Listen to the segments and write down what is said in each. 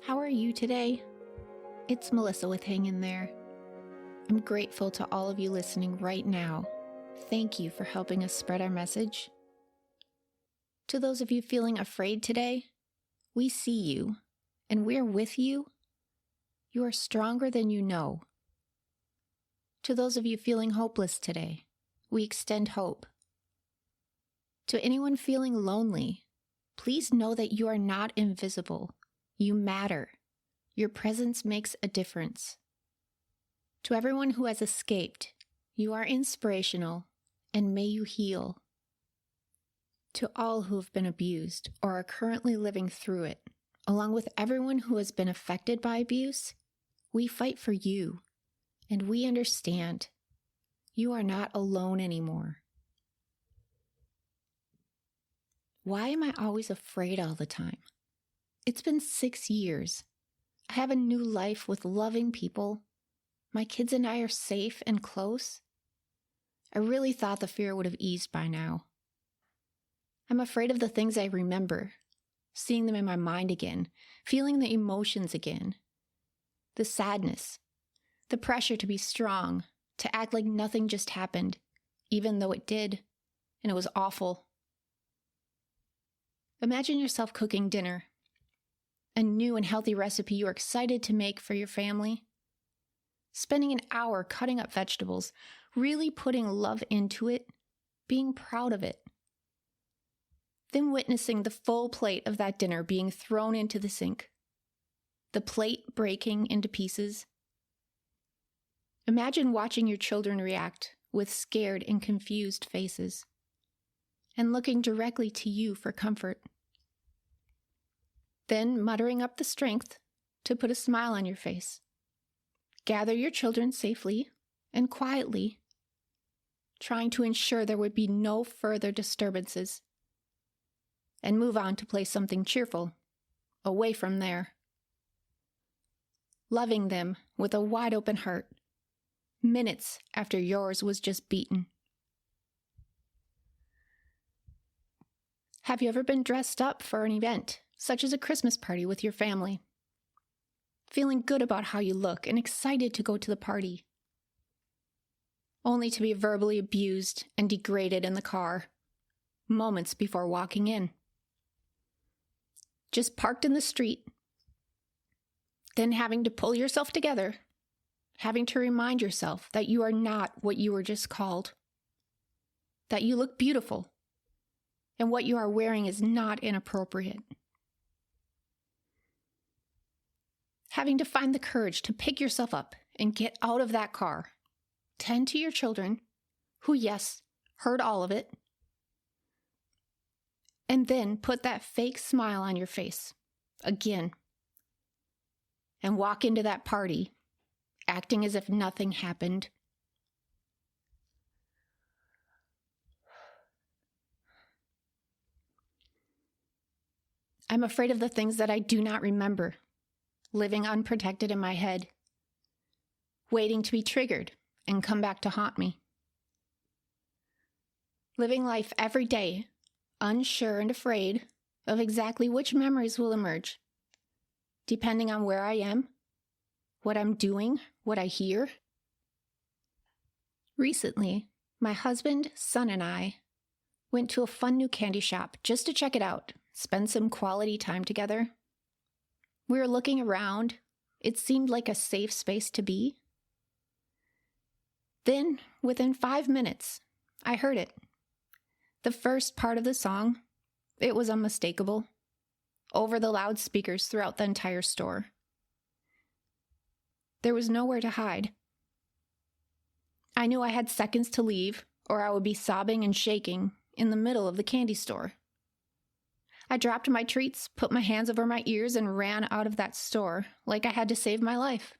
How are you today? It's Melissa with Hang In There. I'm grateful to all of you listening right now. Thank you for helping us spread our message. To those of you feeling afraid today, we see you, and we're with you. You are stronger than you know. To those of you feeling hopeless today, we extend hope. To anyone feeling lonely, please know that you are not invisible. You matter. Your presence makes a difference. To everyone who has escaped, you are inspirational, and may you heal. To all who have been abused or are currently living through it, along with everyone who has been affected by abuse, we fight for you, and we understand. You are not alone anymore. Why am I always afraid all the time? It's been 6 years. I have a new life with loving people. My kids and I are safe and close. I really thought the fear would have eased by now. I'm afraid of the things I remember, seeing them in my mind again, feeling the emotions again. The sadness, the pressure to be strong, to act like nothing just happened, even though it did, and it was awful. Imagine yourself cooking dinner, a new and healthy recipe you are excited to make for your family. Spending an hour cutting up vegetables, really putting love into it, being proud of it. Then witnessing the full plate of that dinner being thrown into the sink, the plate breaking into pieces. Imagine watching your children react with scared and confused faces, and looking directly to you for comfort. Then muttering up the strength to put a smile on your face. Gather your children safely and quietly, trying to ensure there would be no further disturbances, and move on to play something cheerful, away from there. Loving them with a wide open heart, minutes after yours was just beaten. Have you ever been dressed up for an event, such as a Christmas party with your family? Feeling good about how you look and excited to go to the party, only to be verbally abused and degraded in the car, moments before walking in. Just parked in the street, then having to pull yourself together, having to remind yourself that you are not what you were just called, that you look beautiful, and what you are wearing is not inappropriate. Having to find the courage to pick yourself up and get out of that car, tend to your children, who, yes, heard all of it, and then put that fake smile on your face again, and walk into that party, acting as if nothing happened. I'm afraid of the things that I do not remember, living unprotected in my head, waiting to be triggered and come back to haunt me. Living life every day, unsure and afraid of exactly which memories will emerge, depending on where I am, what I'm doing, what I hear. Recently, my husband, son, and I went to a fun new candy shop just to check it out, spend some quality time together. We were looking around. It seemed like a safe space to be. Then, within 5 minutes, I heard it. The first part of the song, it was unmistakable, over the loudspeakers throughout the entire store. There was nowhere to hide. I knew I had seconds to leave, or I would be sobbing and shaking in the middle of the candy store. I dropped my treats, put my hands over my ears, and ran out of that store like I had to save my life.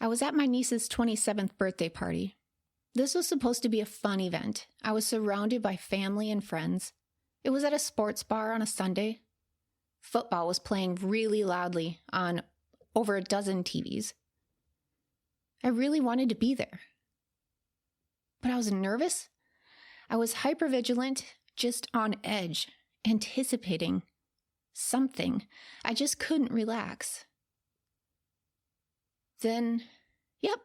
I was at my niece's 27th birthday party. This was supposed to be a fun event. I was surrounded by family and friends. It was at a sports bar on a Sunday. Football was playing really loudly on over a dozen TVs. I really wanted to be there. But I was nervous. I was hypervigilant, just on edge, anticipating something. I just couldn't relax. Then, yep,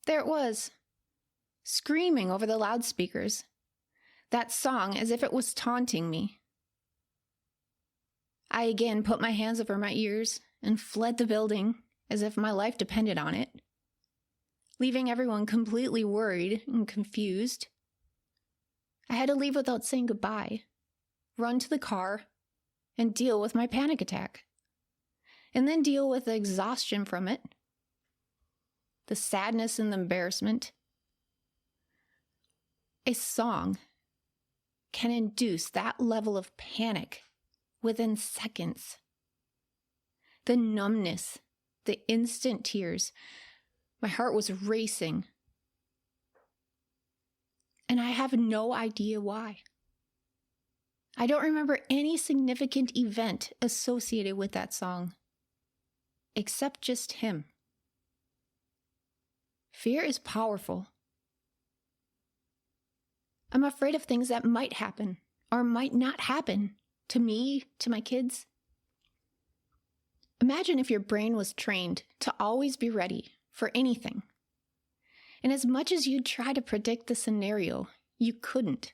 there it was, screaming over the loudspeakers. That song as if it was taunting me. I again put my hands over my ears and fled the building as if my life depended on it, leaving everyone completely worried and confused. I had to leave without saying goodbye, run to the car, and deal with my panic attack, and then deal with the exhaustion from it, the sadness and the embarrassment. A song can induce that level of panic within seconds. The numbness, the instant tears. My heart was racing. And I have no idea why. I don't remember any significant event associated with that song, except just him. Fear is powerful. I'm afraid of things that might happen or might not happen to me, to my kids. Imagine if your brain was trained to always be ready for anything. And as much as you'd try to predict the scenario, you couldn't.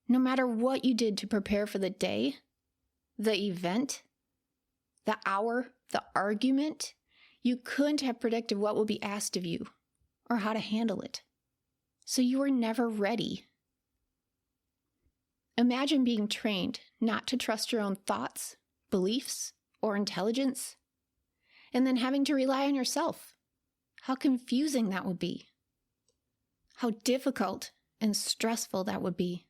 No matter what you did to prepare for the day, the event, the hour, the argument, you couldn't have predicted what would be asked of you or how to handle it. So you were never ready. Imagine being trained not to trust your own thoughts, beliefs, or intelligence, and then having to rely on yourself. How confusing that would be. How difficult and stressful that would be.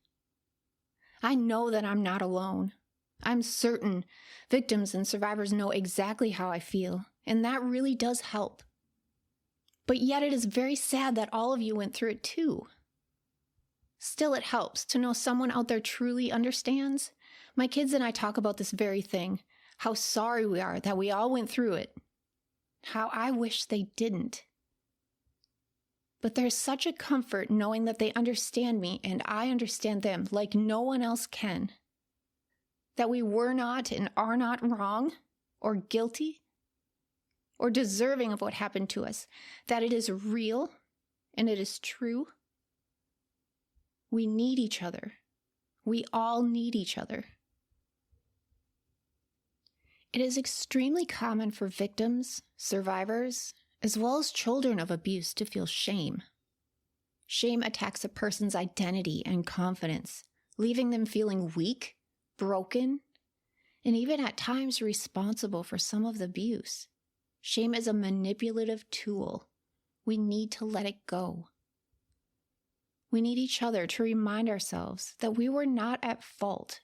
I know that I'm not alone. I'm certain victims and survivors know exactly how I feel, and that really does help. But yet it is very sad that all of you went through it too. Still, it helps to know someone out there truly understands. My kids and I talk about this very thing, how sorry we are that we all went through it, how I wish they didn't. But there's such a comfort knowing that they understand me and I understand them like no one else can. That we were not and are not wrong or guilty or deserving of what happened to us. That it is real and it is true. We need each other. We all need each other. It is extremely common for victims, survivors, as well as children of abuse to feel shame. Shame attacks a person's identity and confidence, leaving them feeling weak, broken, and even at times responsible for some of the abuse. Shame is a manipulative tool. We need to let it go. We need each other to remind ourselves that we were not at fault.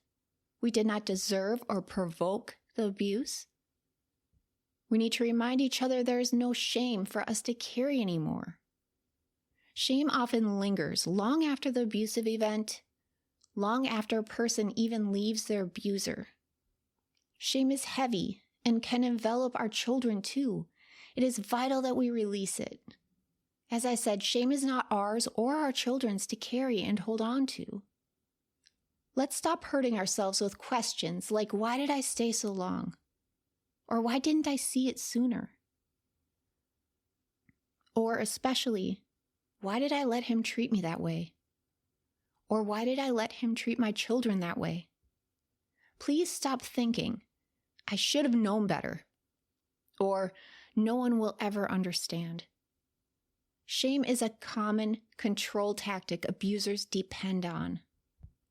We did not deserve or provoke the abuse. We need to remind each other there is no shame for us to carry anymore. Shame often lingers long after the abusive event, long after a person even leaves their abuser. Shame is heavy and can envelop our children too. It is vital that we release it. As I said, shame is not ours or our children's to carry and hold on to. Let's stop hurting ourselves with questions like, why did I stay so long? Or why didn't I see it sooner? Or especially, why did I let him treat me that way? Or why did I let him treat my children that way? Please stop thinking, I should have known better. Or, no one will ever understand. Shame is a common control tactic abusers depend on.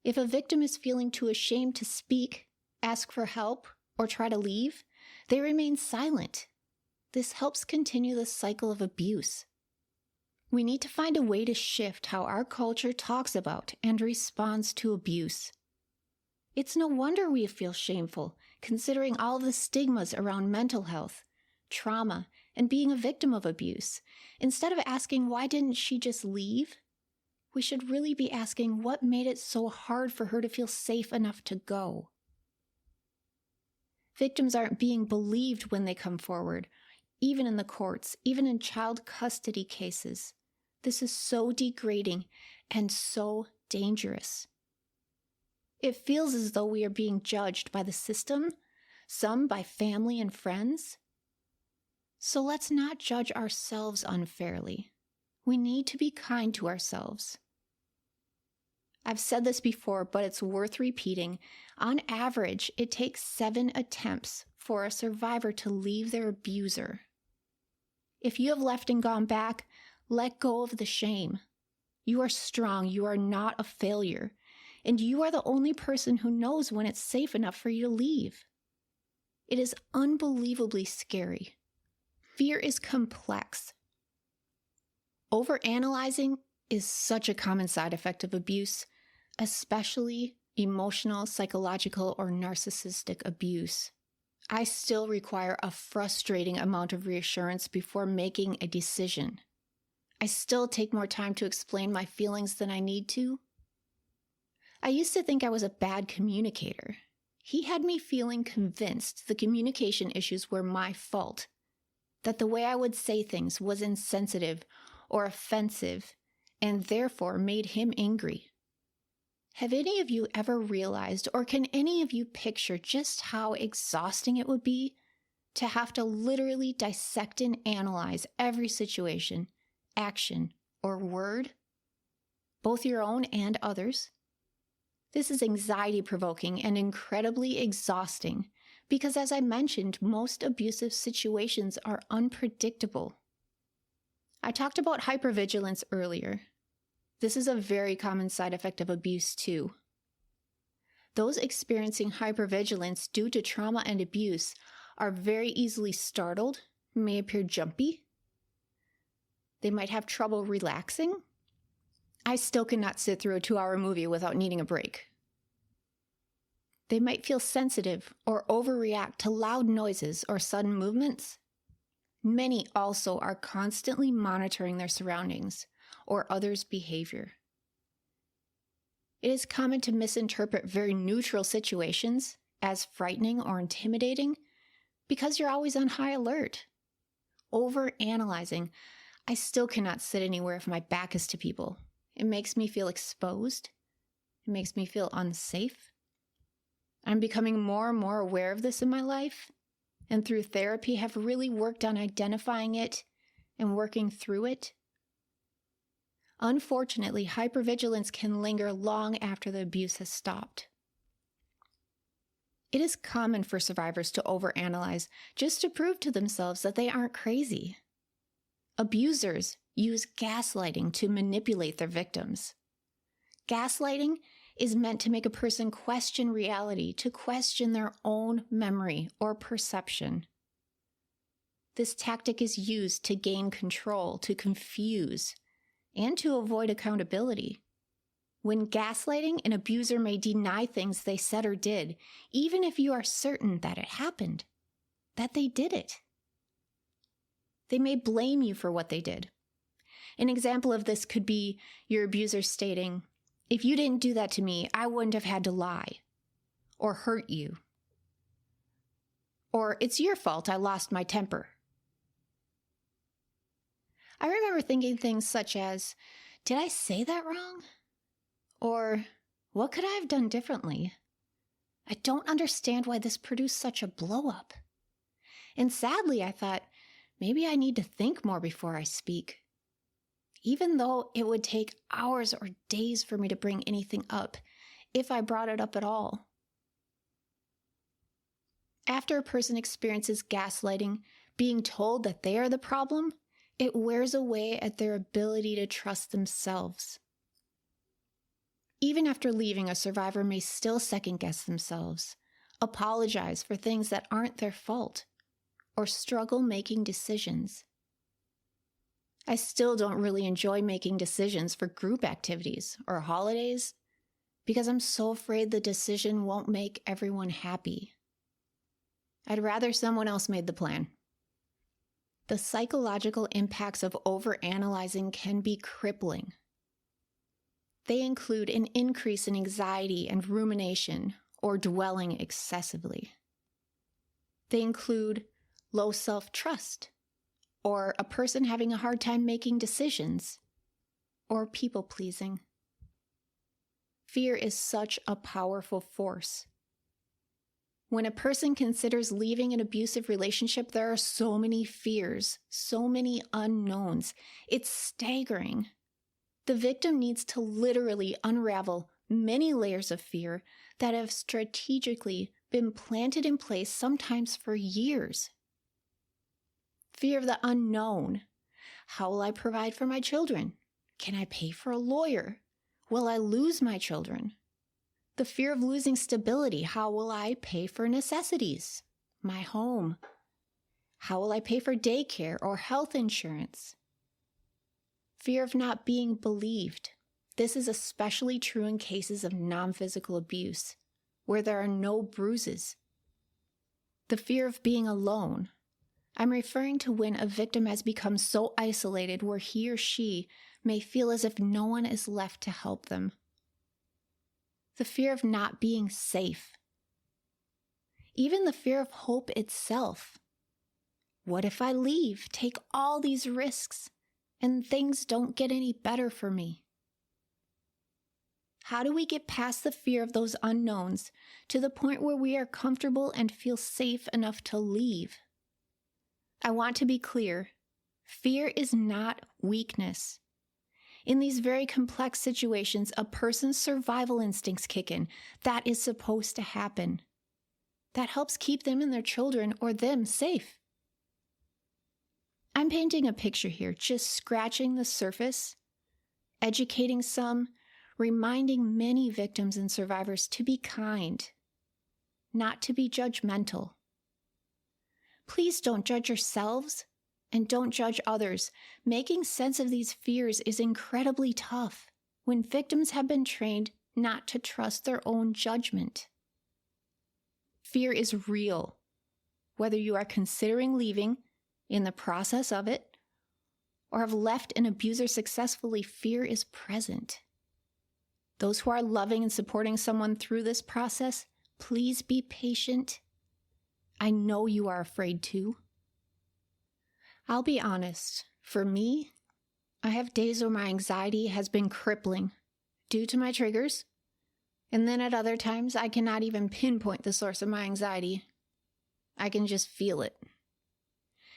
If a victim is feeling too ashamed to speak, ask for help, or try to leave, they remain silent. This helps continue the cycle of abuse. We need to find a way to shift how our culture talks about and responds to abuse. It's no wonder we feel shameful, considering all the stigmas around mental health, trauma, and being a victim of abuse. Instead of asking, why didn't she just leave? We should really be asking, what made it so hard for her to feel safe enough to go? Victims aren't being believed when they come forward, even in the courts, even in child custody cases. This is so degrading and so dangerous. It feels as though we are being judged by the system some by family and friends. So let's not judge ourselves unfairly. We need to be kind to ourselves. I've said this before, but it's worth repeating. On average, it takes 7 attempts for a survivor to leave their abuser. If you have left and gone back, let go of the shame. You are strong. You are not a failure. And you are the only person who knows when it's safe enough for you to leave. It is unbelievably scary. Fear is complex. Overanalyzing is such a common side effect of abuse, especially emotional, psychological, or narcissistic abuse. I still require a frustrating amount of reassurance before making a decision. I still take more time to explain my feelings than I need to. I used to think I was a bad communicator. He had me feeling convinced the communication issues were my fault, that the way I would say things was insensitive or offensive, and therefore made him angry. Have any of you ever realized, or can any of you picture just how exhausting it would be to have to literally dissect and analyze every situation, action, or word, both your own and others? This is anxiety-provoking and incredibly exhausting because, as I mentioned, most abusive situations are unpredictable. I talked about hypervigilance earlier. This is a very common side effect of abuse too. Those experiencing hypervigilance due to trauma and abuse are very easily startled, may appear jumpy. They might have trouble relaxing. I still cannot sit through a 2-hour movie without needing a break. They might feel sensitive or overreact to loud noises or sudden movements. Many also are constantly monitoring their surroundings or others' behavior. It is common to misinterpret very neutral situations as frightening or intimidating because you're always on high alert. Overanalyzing. I still cannot sit anywhere if my back is to people. It makes me feel exposed. It makes me feel unsafe. I'm becoming more and more aware of this in my life, and through therapy have really worked on identifying it and working through it. Unfortunately, hypervigilance can linger long after the abuse has stopped. It is common for survivors to overanalyze just to prove to themselves that they aren't crazy. Abusers use gaslighting to manipulate their victims. Gaslighting is meant to make a person question reality, to question their own memory or perception. This tactic is used to gain control, to confuse, and to avoid accountability. When gaslighting, an abuser may deny things they said or did, even if you are certain that it happened, that they did it. They may blame you for what they did. An example of this could be your abuser stating, "If you didn't do that to me, I wouldn't have had to lie or hurt you." Or, "It's your fault I lost my temper." I remember thinking things such as, "Did I say that wrong?" Or, "What could I have done differently? I don't understand why this produced such a blow-up." And sadly, I thought, maybe I need to think more before I speak. Even though it would take hours or days for me to bring anything up, if I brought it up at all. After a person experiences gaslighting, being told that they are the problem, it wears away at their ability to trust themselves. Even after leaving, a survivor may still second-guess themselves, apologize for things that aren't their fault, or struggle making decisions. I still don't really enjoy making decisions for group activities or holidays because I'm so afraid the decision won't make everyone happy. I'd rather someone else made the plan. The psychological impacts of overanalyzing can be crippling. They include an increase in anxiety and rumination or dwelling excessively. They include low self-trust, or a person having a hard time making decisions, or people-pleasing. Fear is such a powerful force. When a person considers leaving an abusive relationship, there are so many fears, so many unknowns. It's staggering. The victim needs to literally unravel many layers of fear that have strategically been planted in place, sometimes for years. Fear of the unknown. How will I provide for my children? Can I pay for a lawyer? Will I lose my children? The fear of losing stability. How will I pay for necessities? My home. How will I pay for daycare or health insurance? Fear of not being believed. This is especially true in cases of non-physical abuse, where there are no bruises. The fear of being alone. I'm referring to when a victim has become so isolated where he or she may feel as if no one is left to help them. The fear of not being safe. Even the fear of hope itself. What if I leave, take all these risks, and things don't get any better for me? How do we get past the fear of those unknowns to the point where we are comfortable and feel safe enough to leave? I want to be clear. Fear is not weakness. In these very complex situations, a person's survival instincts kick in. That is supposed to happen. That helps keep them and their children or them safe. I'm painting a picture here, just scratching the surface, educating some, reminding many victims and survivors to be kind, not to be judgmental. Please don't judge yourselves. And don't judge others. Making sense of these fears is incredibly tough when victims have been trained not to trust their own judgment. Fear is real. Whether you are considering leaving, in the process of it, or have left an abuser successfully, fear is present. Those who are loving and supporting someone through this process, please be patient. I know you are afraid too. I'll be honest, for me, I have days where my anxiety has been crippling due to my triggers, and then at other times I cannot even pinpoint the source of my anxiety. I can just feel it.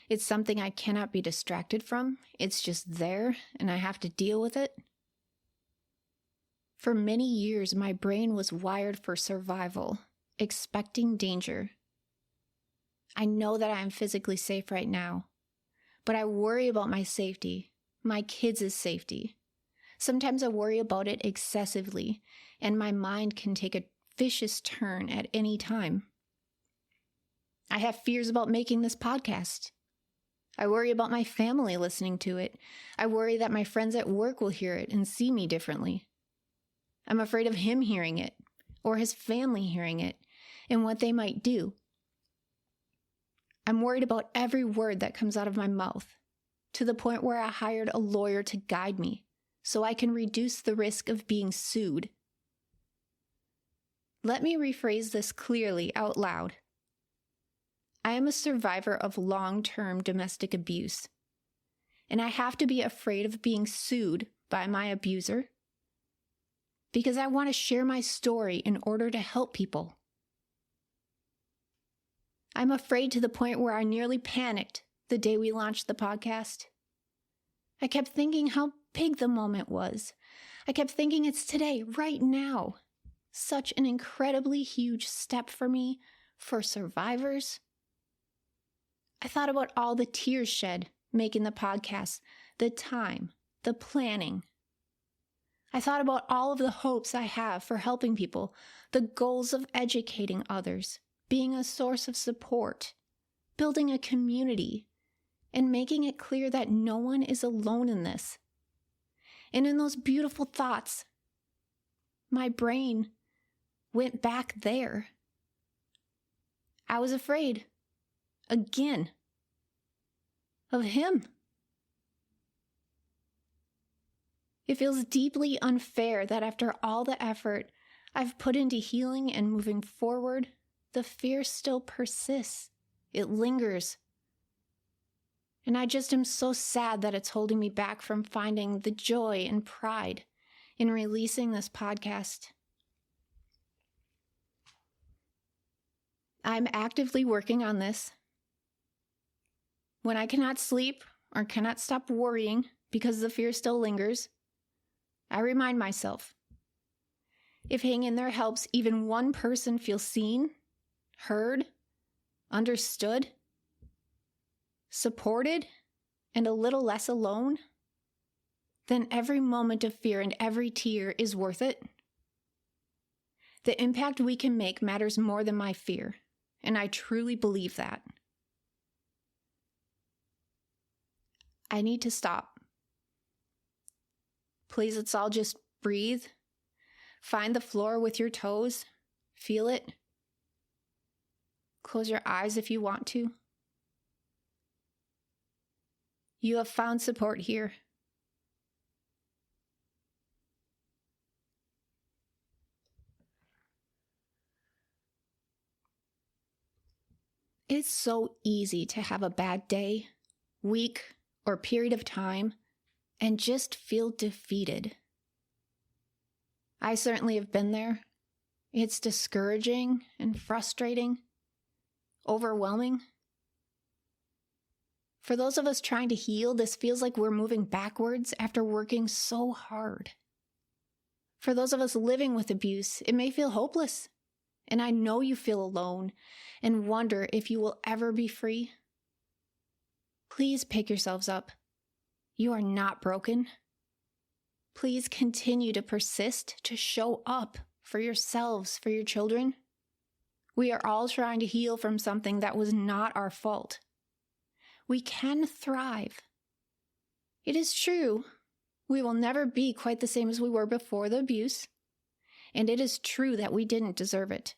It's something I cannot be distracted from. It's just there, and I have to deal with it. For many years, my brain was wired for survival, expecting danger. I know that I am physically safe right now. But I worry about my safety, my kids' safety. Sometimes I worry about it excessively, and my mind can take a vicious turn at any time. I have fears about making this podcast. I worry about my family listening to it. I worry that my friends at work will hear it and see me differently. I'm afraid of him hearing it, or his family hearing it, and what they might do. I'm worried about every word that comes out of my mouth, to the point where I hired a lawyer to guide me so I can reduce the risk of being sued. Let me rephrase this clearly out loud. I am a survivor of long-term domestic abuse, and I have to be afraid of being sued by my abuser because I want to share my story in order to help people. I'm afraid to the point where I nearly panicked the day we launched the podcast. I kept thinking how big the moment was. I kept thinking it's today, right now. Such an incredibly huge step for me, for survivors. I thought about all the tears shed making the podcast, the time, the planning. I thought about all of the hopes I have for helping people, the goals of educating others, being a source of support, building a community, and making it clear that no one is alone in this. And in those beautiful thoughts, my brain went back there. I was afraid, again, of him. It feels deeply unfair that after all the effort I've put into healing and moving forward, the fear still persists. It lingers. And I just am so sad that it's holding me back from finding the joy and pride in releasing this podcast. I'm actively working on this. When I cannot sleep or cannot stop worrying because the fear still lingers, I remind myself, if hanging in there helps even one person feel seen, heard, understood, supported, and a little less alone, then every moment of fear and every tear is worth it. The impact we can make matters more than my fear, and I truly believe that. I need to stop. Please, let's all just breathe. Find the floor with your toes. Feel it. Close your eyes if you want to. You have found support here. It's so easy to have a bad day, week, or period of time and just feel defeated. I certainly have been there. It's discouraging and frustrating, overwhelming. For those of us trying to heal, this feels like we're moving backwards after working so hard. For those of us living with abuse, it may feel hopeless. And I know you feel alone and wonder if you will ever be free. Please pick yourselves up. You are not broken. Please continue to persist, to show up for yourselves, for your children. We are all trying to heal from something that was not our fault. We can thrive. It is true, we will never be quite the same as we were before the abuse. And it is true that we didn't deserve it.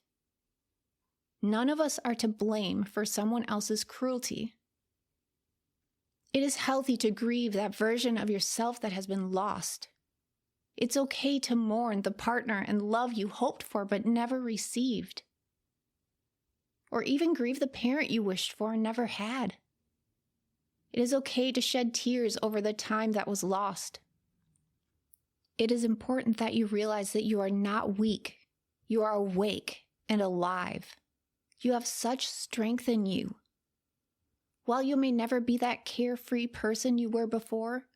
None of us are to blame for someone else's cruelty. It is healthy to grieve that version of yourself that has been lost. It's okay to mourn the partner and love you hoped for but never received. Or even grieve the parent you wished for and never had. It is okay to shed tears over the time that was lost. It is important that you realize that you are not weak. You are awake and alive. You have such strength in you. While you may never be that carefree person you were before,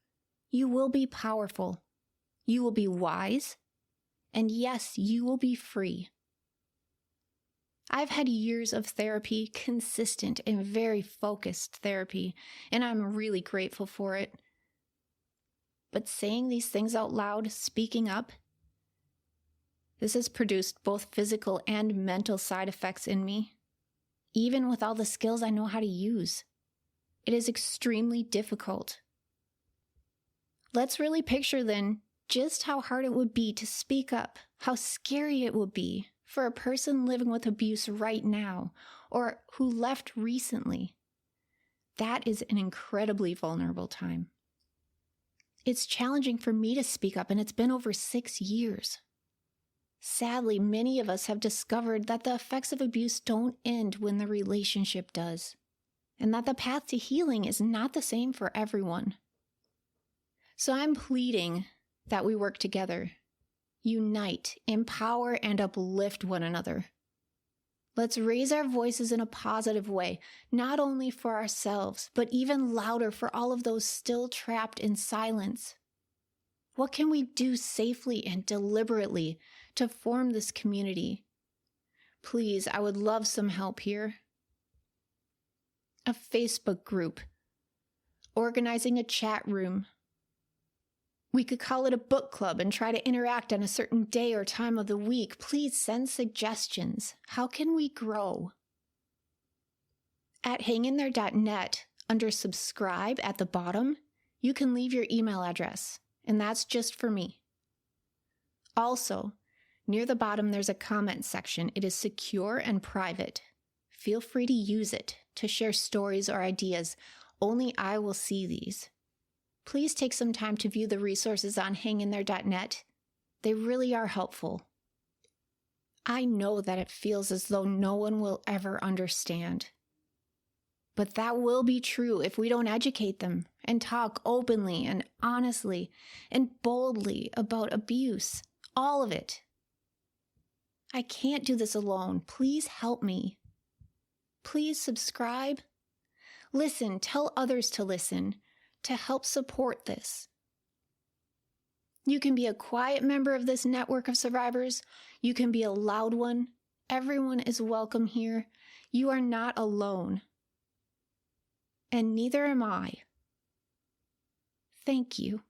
you will be powerful. You will be wise. And yes, you will be free. I've had years of therapy, consistent and very focused therapy, and I'm really grateful for it. But saying these things out loud, speaking up, this has produced both physical and mental side effects in me, even with all the skills I know how to use. It is extremely difficult. Let's really picture then just how hard it would be to speak up, how scary it would be for a person living with abuse right now, or who left recently. That is an incredibly vulnerable time. It's challenging for me to speak up, and it's been over 6 years. Sadly, many of us have discovered that the effects of abuse don't end when the relationship does, and that the path to healing is not the same for everyone. So I'm pleading that we work together, unite, empower, and uplift one another. Let's raise our voices in a positive way, not only for ourselves, but even louder for all of those still trapped in silence. What can we do safely and deliberately to form this community? Please, I would love some help here. A Facebook group, organizing a chat room. We could call it a book club and try to interact on a certain day or time of the week. Please send suggestions. How can we grow? At hanginthare.net, under subscribe at the bottom, you can leave your email address, and that's just for me. Also, near the bottom there's a comment section. It is secure and private. Feel free to use it to share stories or ideas. Only I will see these. Please take some time to view the resources on hanginthare.net. They really are helpful. I know that it feels as though no one will ever understand. But that will be true if we don't educate them and talk openly and honestly and boldly about abuse, all of it. I can't do this alone. Please help me. Please subscribe. Listen, tell others to listen to help support this. You can be a quiet member of this network of survivors. You can be a loud one. Everyone is welcome here. You are not alone. And neither am I. Thank you.